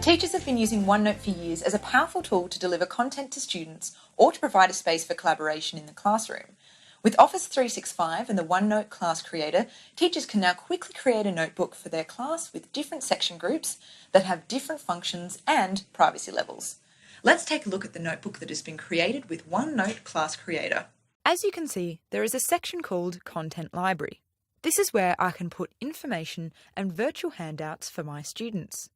Teachers have been using OneNote for years as a powerful tool to deliver content to students or to provide a space for collaboration in the classroom. With Office 365 and the OneNote Class Creator, teachers can now quickly create a notebook for their class with different section groups that have different functions and privacy levels. Let's take a look at the notebook that has been created with OneNote Class Creator. As you can see, there is a section called Content Library. This is where I can put information and virtual handouts for my students.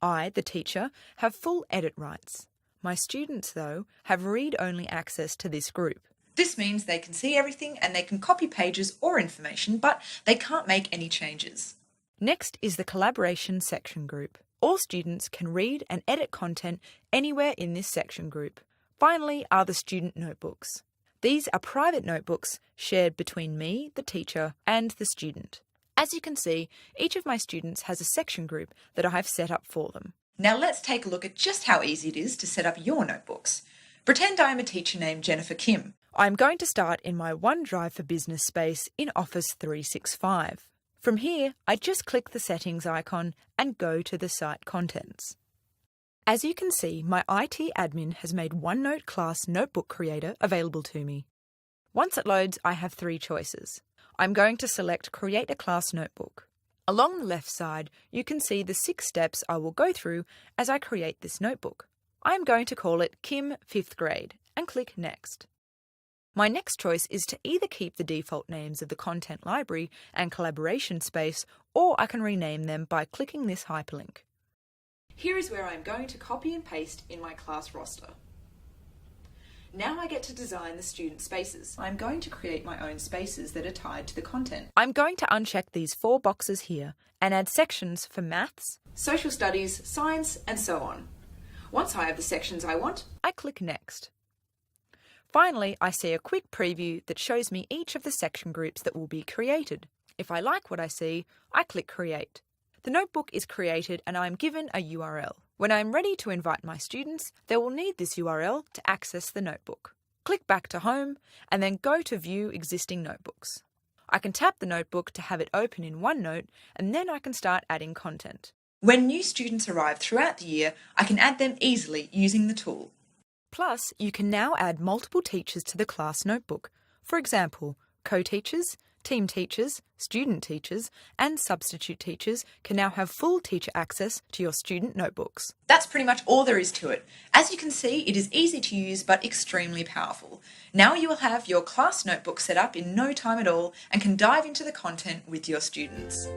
I, the teacher, have full edit rights. My students, though, have read-only access to this group. This means they can see everything and they can copy pages or information, but they can't make any changes. Next is the Collaboration section group. All students can read and edit content anywhere in this section group. Finally are the student notebooks. These are private notebooks shared between me, the teacher, and the student. As you can see, each of my students has a section group that I have set up for them. Now let's take a look at just how easy it is to set up your notebooks. Pretend I am a teacher named Jennifer Kim. I'm going to start in my OneDrive for Business space in Office 365. From here, I just click the settings icon and go to the site contents. As you can see, my IT admin has made OneNote Class Notebook Creator available to me. Once it loads, I have three choices. I'm going to select Create a Class Notebook. Along the left side, you can see the 6 steps I will go through as I create this notebook. I'm going to call it Kim 5th Grade and click Next. My next choice is to either keep the default names of the Content Library and Collaboration space, or I can rename them by clicking this hyperlink. Here is where I'm going to copy and paste in my class roster. Now I get to design the student spaces. I'm going to create my own spaces that are tied to the content. I'm going to uncheck these 4 boxes here and add sections for maths, social studies, science, and so on. Once I have the sections I want, I click Next. Finally, I see a quick preview that shows me each of the section groups that will be created. If I like what I see, I click Create. The notebook is created and I am given a URL. When I am ready to invite my students, they will need this URL to access the notebook. Click back to Home and then go to View Existing Notebooks. I can tap the notebook to have it open in OneNote and then I can start adding content. When new students arrive throughout the year, I can add them easily using the tool. Plus, you can now add multiple teachers to the class notebook. For example, co-teachers, team teachers, student teachers, and substitute teachers can now have full teacher access to your student notebooks. That's pretty much all there is to it. As you can see, it is easy to use but extremely powerful. Now you will have your class notebook set up in no time at all and can dive into the content with your students.